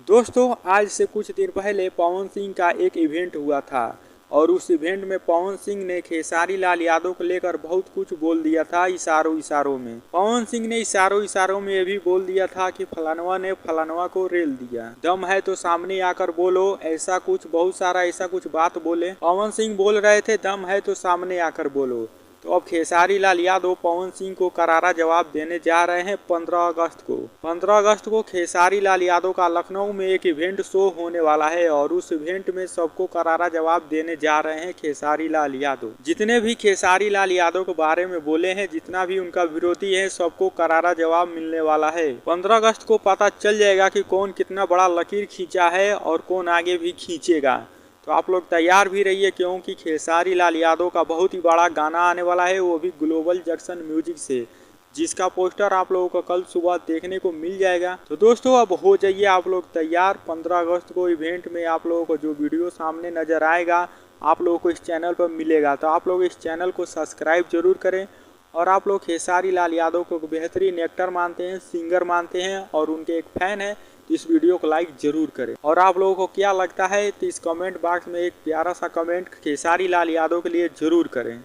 दोस्तों आज से कुछ दिन पहले पवन सिंह का एक इवेंट हुआ था और उस इवेंट में पवन सिंह ने खेसारी लाल यादव को लेकर बहुत कुछ बोल दिया था इशारों इशारों में। पवन सिंह ने इशारों इशारों में ये भी बोल दिया था कि फलानवा ने फलानवा को रेल दिया, दम है तो सामने आकर बोलो, ऐसा कुछ बहुत सारा ऐसा कुछ बात बोले। पवन सिंह बोल रहे थे दम है तो सामने आकर बोलो। तो अब खेसारी लाल यादव पवन सिंह को करारा जवाब देने जा रहे हैं 15 अगस्त को। 15 अगस्त को खेसारी लाल यादव का लखनऊ में एक इवेंट शो होने वाला है और उस इवेंट में सबको करारा जवाब देने जा रहे हैं खेसारी लाल यादव। जितने भी खेसारी लाल यादव के बारे में बोले हैं, जितना भी उनका विरोधी है, सबको करारा जवाब मिलने वाला है। 15 अगस्त को पता चल जाएगा कि कौन कितना बड़ा लकीर खींचा है और कौन आगे भी खींचेगा। तो आप लोग तैयार भी रहिए क्योंकि खेसारी लाल यादव का बहुत ही बड़ा गाना आने वाला है, वो भी ग्लोबल जंक्शन म्यूजिक से, जिसका पोस्टर आप लोगों को कल सुबह देखने को मिल जाएगा। तो दोस्तों अब हो जाइए आप लोग तैयार। 15 अगस्त को इवेंट में आप लोगों को जो वीडियो सामने नजर आएगा आप लोगों को इस चैनल पर मिलेगा। तो आप लोग इस चैनल को सब्सक्राइब जरूर करें और आप लोग खेसारी लाल यादव को बेहतरीन एक्टर मानते हैं, सिंगर मानते हैं और उनके एक फैन हैं, तो इस वीडियो को लाइक जरूर करें। और आप लोगों को क्या लगता है तो इस कमेंट बॉक्स में एक प्यारा सा कमेंट खेसारी लाल यादव के लिए जरूर करें।